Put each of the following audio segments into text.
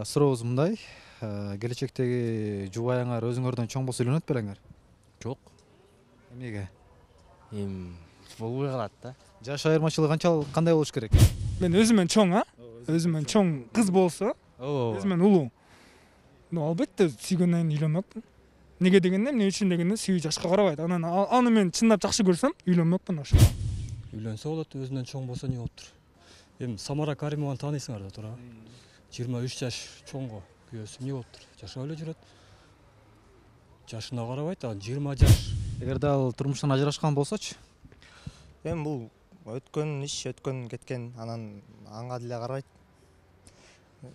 Сурообуз мындай. Келечектеги жубайыңар өзүңөрдөн чоң болсо үйлөнөт белеңер? Жок. Эмнеге? Болбой калат да. Жаш айырмачылыгы кандай болуш керек? Мен өзүмөн чоң, өзүмөн чоң кыз болсо, өзүмөн улуу. Албетте сүйгөндөн кийин үйлөнмөкмүн. Неге дегенде, эмне үчүн дегенде сүйүү жашка карабайт. Аны мен чындап жакшы көрсөм, үйлөнмөкмүн ошого. Үйлөнсө болот, өзүнөн чоң болсо эмне болуптур? Самара Каримованы тааныйсыңар да туура. 23 жаш чоңго күйөөсү эмне болуптур? Жашап эле жүрөт. Жашына карабайт, 20 жаш. Эгерде ал турмуштан ажырашкан болсочу? Бул өткөн иш, өткөн кеткен, анан аңга деле карабайт.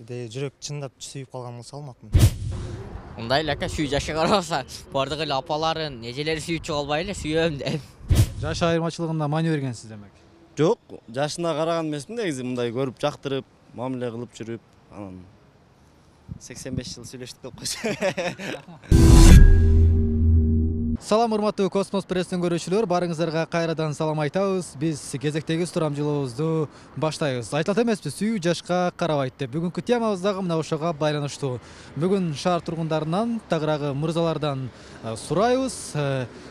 Жүрөк чындап сүйүп калган болсо алмакмын. Мындай эле сүйүү жашка карабаса, бардыгы эле апаларын, эжелери сүйүп чыга эле сүйөм деп. Жаш айырмачылыгында маани бергенсиз демек. Жок, жашына караган эмесмин негизи, мындай көрүп, жактырып, мамиле кылып жүрүп, анан 85 жыл сүйлөштүк деп койсо. Салам урматтуу Космос пресстин көрүүчүлөр, барыңыздарга кайрадан салам айтабыз. Биз кезектеги сурамжылообузду баштайбыз. Айтылат эмеспи, сүйүү жашка карабайт деп. Бүгүнкү темабыз дагы мына ошого байланыштуу. Бүгүн шаар тургундарынан, тагыраагы мырзалардан сурайбыз.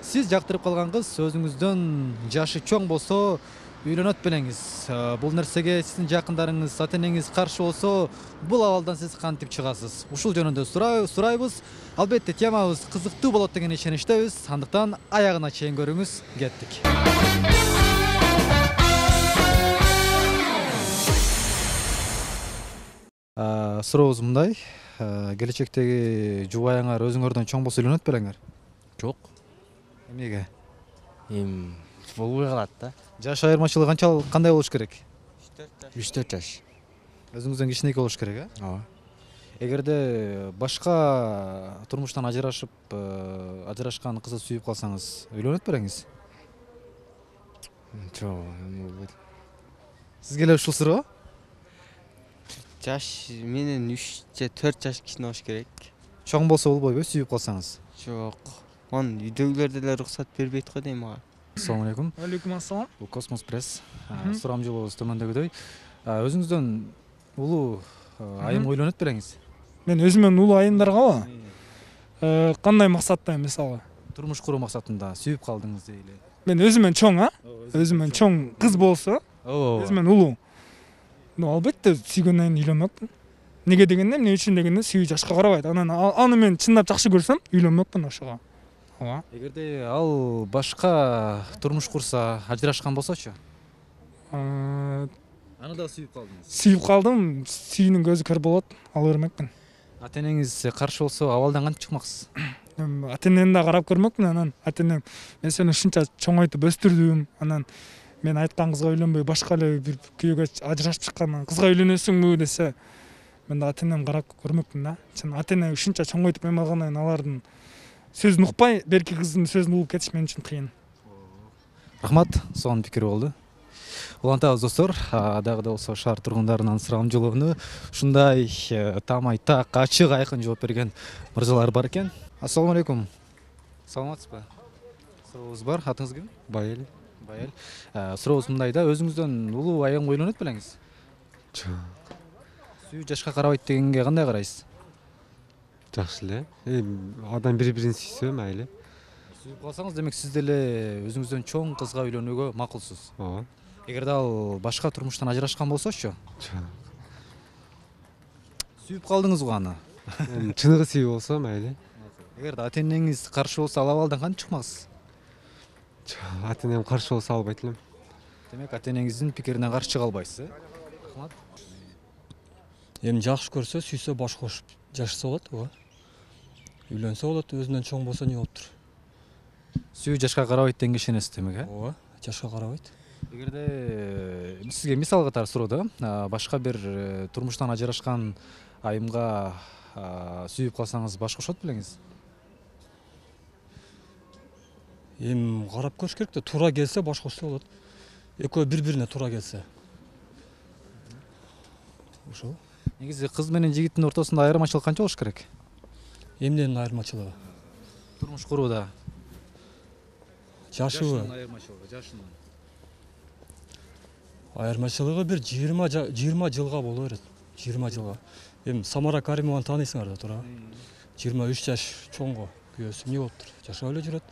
Сиз жактырып калган кыз өзүңүздөн жашы чоң болсо үйлөнөт белеңиз. Бул нерсеге сиздин жакындарыңыз, ата-энеңиз каршы болсо, бул абалдан сиз кантип чыгасыз? Ушул жөнүндө сурайбыз. Албетте темабыз кызыктуу болот деген ишеничтебиз. Андыктан аягына чейин көрүңүз. Кеттик. Сурообуз мындай. Келечектеги жубайыңар өзүңөрдөн чоң болсо үйлөнөт белеңер? Жок. Эмнеге? Болбой калат да. Жаш айырмачылыгы кандай болуш керек? 3-4 жаш. Өзүңүздөн кичинекей болуш керек, Ооба. Эгерде башка турмуштан ажырашкан кызды сүйүп калсаңыз, үйлөнөт белеңиз? Жок. Сизге эле ушул суроо? Жаш менен 3 же 4 жаш кичине болуш керек. Чоң болсо болбойбу, сүйүп калсаңыз? Жок. Аны үйдөгүлөр деле уруксат бербейт го дейм ага. Assalamu alaikum. Алейкум ассалам. Бул Космос пресс. Сурамжылообуз төмөндөгүдөй. Өзүңүздөн улуу айымга үйлөнөт белеңиз? Мен өзүмөн улуу айымдаргабы? Кандай максатта мисалы? Турмуш куруу максатында сүйүп калдыңыз дейли. Мен өзүмөн чоң, өзүмөн чоң кыз болсо, өзүмөн улуу. Албетте сүйгөндөн кийин үйлөнмөкмүн. Неге дегенде, эмне үчүн дегенде сүйүү жашка карабайт. Аны мен чындап жакшы көрсөм, үйлөнмөкмүн ошого. Эгерде ал башка турмуш курса, ажырашкан болсочу? Аны да сүйүп калдыңыз. Сүйүп калдым, сүйүүнүн көзү көр болот, ала бермекмин. Ата-энеңиз каршы болсо, абалдан кантип чыкмаксыз? Ата-энемди да карап көрмөкмүн, анан ата-энем мен сени ушунча чоңойтуп өстүрдүм, анан мен айткан кызга үйлөнбөй башка эле бир күйөөгө ажырашып чыккандан кызга үйлөнөсүңбү десе, мен да ата-энем карап көрмөкмүн да. Ата-эне ушунча чоңойтуп эме алгандан кийин алардын сөзүн укпай, берки кыздын сөзүн угуп кетиш мен үчүн кыйын. Рахмат, сонун пикир болду. Улантабыз достор, дагы да болсо шаар тургундарынан сурамжылоону ушундай тамай так ачык айкын жооп берген мырзалар бар экен. Ассаламу алейкум. Саламатсызбы? Сурообуз бар, атыңыз ким? Байел. Байел. Сурообуз мындай да, өзүңүздөн улуу айымга үйлөнөт белеңиз? Жок. Сүйүү жашка карабайт дегенге кандай карайсыз? Жакшы эле. Адам бири-бирин сүйсө мейли. Сүйүп калсаңыз, демек сиз деле өзүңүздөн чоң кызга үйлөнүүгө макулсуз. Ооба. Эгерде ал башка турмуштан ажырашкан болсочу? Жок. Сүйүп калдыңыз го аны. Чыныгы сүйүү болсо мейли. Эгерде ата-энеңиз каршы болсо, ал абалдан кантип чыкмаксыз? Ата-энем каршы болсо албайт элем. Демек ата-энеңиздин пикирине каршы чыга албайсыз, Рахмат. Жакшы көрсө, сүйсө баш кошуп жашаса болот, ооба. Үйлөнсө болот, өзүнөн чоң болсо эмне болуптур? Сүйүү жашка карабайт дегенге ишенесиз демек, Ооба, жашка карабайт. Эгерде сизге мисал катары суроо да, башка бир турмуштан ажырашкан айымга сүйүп калсаңыз, баш кошот белеңиз? Карап көрүш керек да, туура келсе баш кошсо болот. Экөө бири-бирине туура келсе. Ошол. Негизи кыз менен жигиттин ортосунда айырмачылык канча болуш керек? Эмненин айырмачылыгы? Турмуш курууда. Жашыбы? Жашынын. Айырмачылыгы бир 20 жылга боло берет. 20 жылга. Эми Самара Каримованы тааныйсыңар да туура. 23 жаш чоңго күйөөсү эмне болуптур? Жашап эле жүрөт.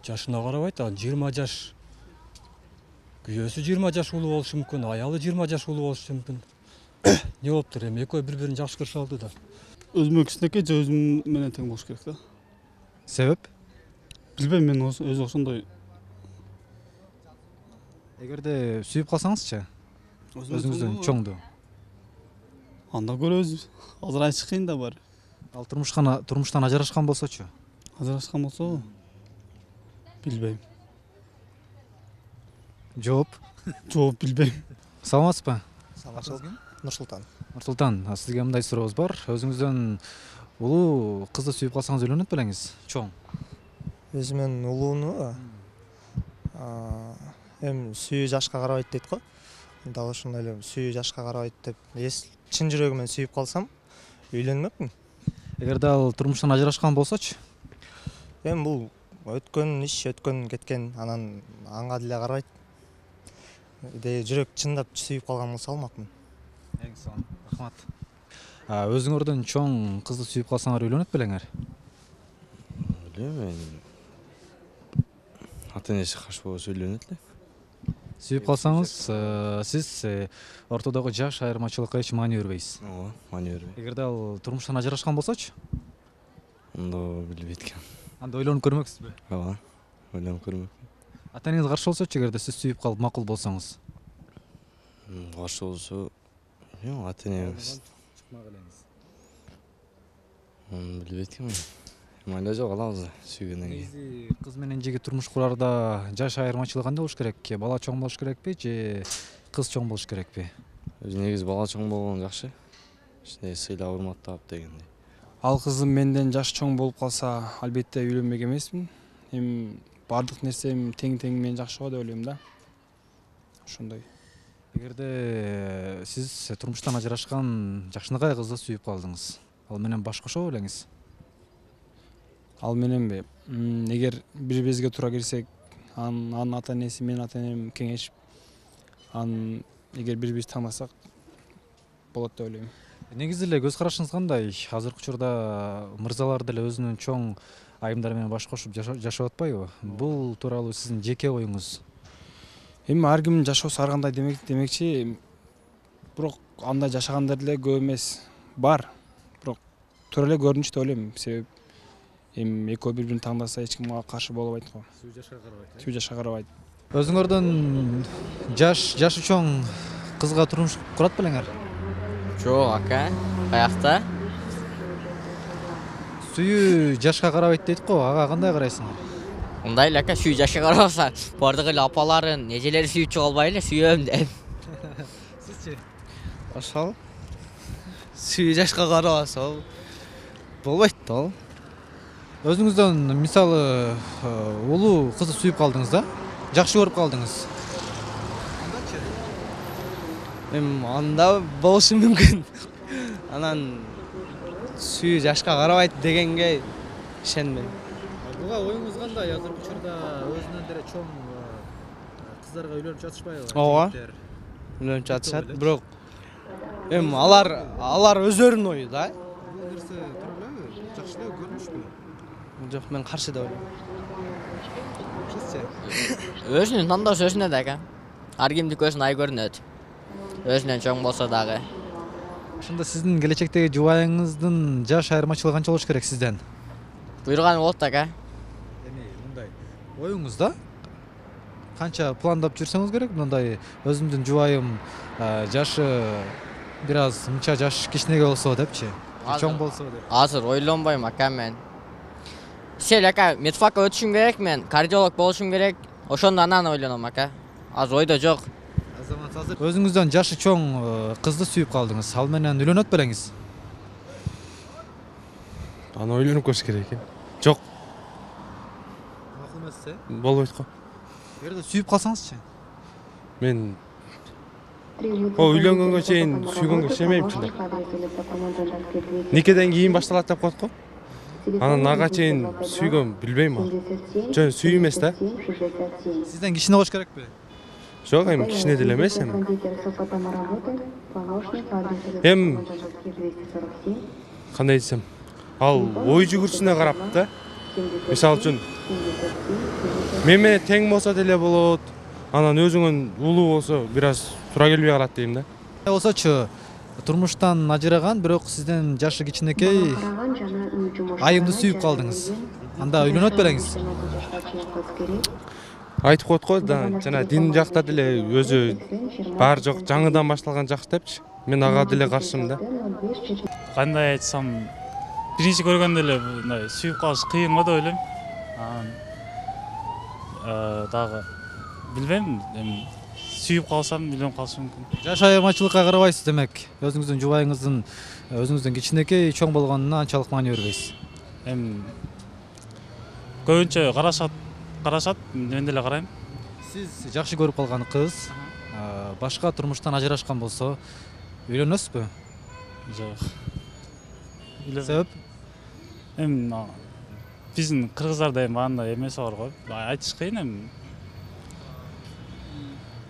Жашына карабайт, анан 20 жаш күйөөсү 20 жаш улуу болушу мүмкүн, аялы 20 жаш улуу болушу мүмкүн. Не болуптур? Эми экөө бири-бирин жакшы көрүшүп алды да. Өзүмө кичинекей же өзүм менен тең болуш керек да. Себеп? Билбейм, мен өзү ошондой. Эгерде сүйүп калсаңызчы, өзүңүздөн чоңду. Анда көрөбүз. Азыр айтыш кыйын да бар. Ал турмуштан ажырашкан болсочу? Ажырашкан болсо билбейм. Жооп? Жооп билбейм. Саламатсызбы? Саламатчылык. Нурсултан. Нурсултан, сизге мындай сурообуз бар. Өзүңүздөн улуу кызды сүйүп калсаңыз үйлөнөт белеңиз? Чоң. Өзүмөн улууну эми сүйүү жашка карабайт дейт го. Дал ошондой эле сүйүү жашка карабайт деп, чын жүрөгүмөн сүйүп калсам, үйлөнмөкмүн. Эгерде ал турмуштан ажырашкан болсочу? Эми бул өткөн иш, өткөн кеткен, анан аңга деле карабайт. Жүрөк чындап сүйүп калган болсо алмакмын. Рахмат. Өзүңөрдөн чоң кызды сүйүп калсаңар үйлөнөт белеңер? Билбейм, ата-энеси каршы болбосо үйлөнөт эле. Сүйүп калсаңыз, сиз ортодогу жаш айырмачылыкка эч маани бербейсиз. Ооба, маани бербейм. Эгерде ал турмуштан ажырашкан болсочу? Анда билбейт экенмин. Анда ойлонуп көрмөксүзбү? Ооба, ойлонуп көрмөкмүн. Ата-энеңиз каршы болсочу, эгерде сиз сүйүп калып макул болсоңуз? Каршы болсо, ата-энемиз. Билбейт экенмин. Майда жок, алабыз сүйгөндөн кийин. Негизи кыз менен жигит турмуш курарда жаш айырмачылыгы кандай болуш керек? Бала чоң болуш керекпи же кыз чоң болуш керекпи? Негизи бала чоң болгон жакшы. Ичинде сыйлап, урматтап дегендей. Ал кызым менден жаш чоң болуп калса, албетте үйлөнбек эмесмин. Эми бардык нерсем тең мен жакшы го деп ойлойм да. Ошондой. Эгерде сиз турмуштан ажырашкан жакшынакай кызды сүйүп калдыңыз, ал менен баш кошобу белеңиз? Ал мененби? Эгер бири-бирибизге туура келсек, анын ата-энеси, менин ата-энем кеңешип, эгер бири-бирибизди таанасак болот деп ойлойм. Негизи эле көз карашыңыз кандай? Азыркы учурда мырзалар деле өзүнүн чоң айымдары менен баш кошуп жашап атпайбы? Бул тууралуу сиздин жеке оюңуз? Эми ар кимдин жашоосу ар кандай демекчи, бирок андай жашагандар деле көп эмес. Бар, бирок туура эле көрүнүш деп ойлойм. Себеп эми экөө бири-бирин тандаса эч ким каршы болбойт го. Сүйүү жашка карабайт. Сүйүү жашка карабайт. Өзүңөрдөн жашы чоң кызга турмуш курат белеңер? Жок, ака. Каякта? Сүйүү жашка карабайт дейт го, ага кандай карайсыңар? Мындай эле ака, сүйүү жашка карабаса, бардык эле апаларын, эжелери сүйүп чыга албай эле сүйөм деп. Сизчи? Ошол. Сүйүү жашка карабаса болбойт да ал. Өзүңүздөн мисалы улуу кызды сүйүп калдыңыз да? Жакшы көрүп калдыңыз. Эми анда болушу мүмкүн. Анан сүйүү жашка карабайт дегенге ишенбейм. Буга оюңуз кандай? Азыркы учурда өзүнөн деле чоң кыздарга үйлөнүп жатышпайбы? Ооба. Үйлөнүп жатышат, бирок эми алар өздөрүнүн ою да. Бул нерсе туура элеби? Жакшы эле көрүнүшпү? Жок, мен каршы деп ойлойм. Сизчи? Өзүнүн тандоосу өзүнө да ака. Ар кимдики өзүнө ай көрүнөт. Өзүнөн чоң болсо дагы. Ошондо сиздин келечектеги жубайыңыздын жаш айырмачылыгы канча болуш керек сизден? Буйруганы болот ака. Эми мындай оюңуз да? Канча пландап жүрсөңүз керек? Мындай өзүмдүн жубайым жашы бир аз мынча жаш кичинеге болсо депчи. Чоң болсо деп. Азыр ойлонбойм ака мен. Сел ака, медфакка өтүшүм керек мен, кардиолог болушум керек. Ошондо анан ойлоном ака. Азыр ойдо жок. Өзүңүздөн жашы чоң кызды сүйүп калдыңыз. Ал менен үйлөнөт белеңиз? Аны ойлонуп көрүш керек экен. Жок, Макул эмес, болбойт го. Эгерде сүйүп калсаңызчы? Мен үйлөнгөнгө чейин сүйгөнгө ишенбейм чындап. Никеден кийин башталат деп коет го. Анан ага чейин сүйгөм, билбейм ал. Жөн сүйүү эмес да. Сизден кичине болуш керекпи? Жок, эми кичине деле эмес эми. Эми кандай десем, ал ой жүгүртүшүнө карап да. Мисалы үчүн мен менен тең болсо деле болот. Анан өзүңөн улуу болсо бир аз туура келбей калат дейм да. Болсочу, турмуштан ажыраган, бирок сизден жашы кичинекей айымды сүйүп калдыңыз. Анда үйлөнөт белеңиз? Айтып коет го да, жана дин жакта деле өзү бар жок жаңыдан башталган жакшы депчи. Мен ага деле каршымын да. Кандай айтсам, биринчи көргөндө эле мындай сүйүп калыш кыйын го деп ойлойм. Дагы билбейм, эми сүйүп калсам үйлөнүп калышым мүмкүн. Жаш айырмачылыкка карабайсыз демек. Өзүңүздүн жубайыңыздын өзүңүздөн кичинекей, чоң болгонуна анчалык маани бербейсиз. Эми көбүнчө карашат, мен деле карайм. Сиз жакшы көрүп калган кыз башка турмуштан ажырашкан болсо, үйлөнөсүзбү? Жок. Себеп? Эми биздин кыргыздарда эми андай эмеси бар го. Айтыш кыйын эми.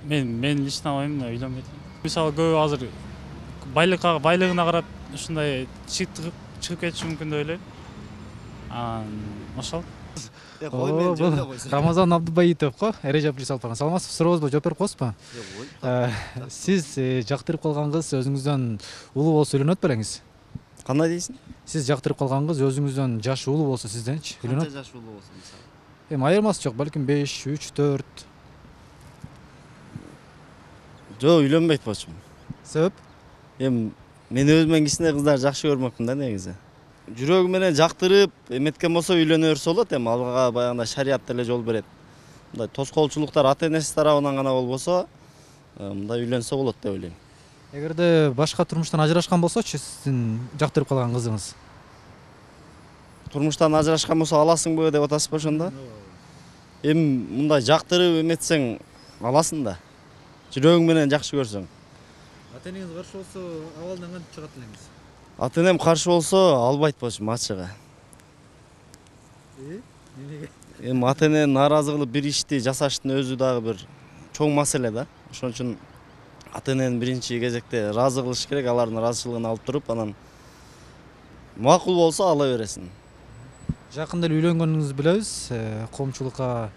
Мен лично оюм үйлөнбөйт. Мисалы көбү азыр байлыгына карап ушундай чыгып кетиши мүмкүн деп ойлойм. Ошол. Рамазан Абдыбаитов го, эреже алып барган. Саламатсызбы, сурообузбу жооп берип коесузбу? Сиз жактырып калган кыз өзүңүздөн улуу болсо үйлөнөт белеңиз? Кандай дейсиң? Сиз жактырып калган кыз өзүңүздөн жашы улуу болсо сизденчи үйлөнөт? Канча жаш улуу болсо мисалы? Эми айырмасы жок, балким 5, 3, 4. Жок, үйлөнбөйт болчумун. Себеп? Эми мен өзүмөн кичине кыздар жакшы көрмөкмүн да негизи. Жүрөгү менен жактырып эметкен болсо үйлөнө берсе болот, эми алга баягындай шарият деле жол берет. Мындай тоскоолчулуктар ата-энеси тарабынан гана болбосо, мындай үйлөнсө болот деп ойлойм. Эгерде башка турмуштан ажырашкан болсочу, сиздин жактырып калган кызыңыз? Турмуштан ажырашкан болсо аласыңбы деп атасызбы ошондо? Эми мындай жактырып эметсең аласың да. Жүрөгүң менен жакшы көрсөң. Ата-энеңиз каршы болсо, абалдан кантип чыгат элеңиз? Ата-энем каршы болсо, албайт болчумун ачыгы. Эми ата-эне нааразы кылып бир ишти жасаштын өзү дагы бир чоң маселе да. Ошон үчүн ата-энени биринчи кезекте ыраазы кылыш керек, алардын ыраазычылыгын алып туруп, анан макул болсо ала бересиң. Жакында эле үйлөнгөнүңүздү билебиз. Коомчулукка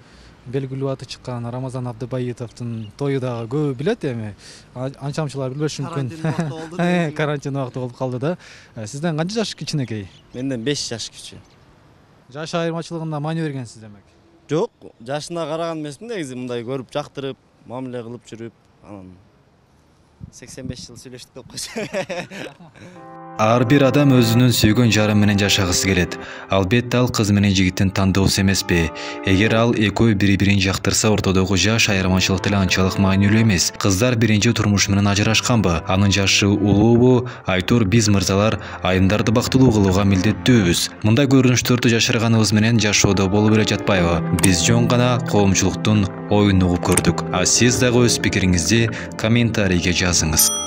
белгилүү аты чыккан Рамазан Абдыбаитовдун тою дагы көбү билет эми. Анчамчылар билбеши мүмкүн. Карантин убакыты болуп калды да. Сизден канча жаш кичинекей? Менден 5 жаш кичи. Жаш айырмачылыгына маани бергенсиз демек. Жок, жашына караган эмесмин негизи, мындай көрүп жактырып, мамиле кылып жүрүп, анан 85 жыл сүйлөштүк деп койсо. Ар бир адам өзүнүн сүйгөн жарым менен жашагысы келет. Албетте ал кыз менен жигиттин тандоосу эмеспи. Эгер ал экөө бири-бирин жактырса, ортодогу жаш айырмачылык деле анчалык маанилүү эмес. Кыздар биринчи турмуш менен ажырашканбы? Анын жашы улуубу? Айтор биз мырзалар айымдарды бактылуу кылууга милдеттүүбүз. Мындай көрүнүштөрдү жашырганыбыз менен жашоодо болуп эле жатпайбы? Биз жөн гана коомчулуктун оюн угуп көрдүк. А сиз дагы өз пикириңизди комментарийге жазыңыз.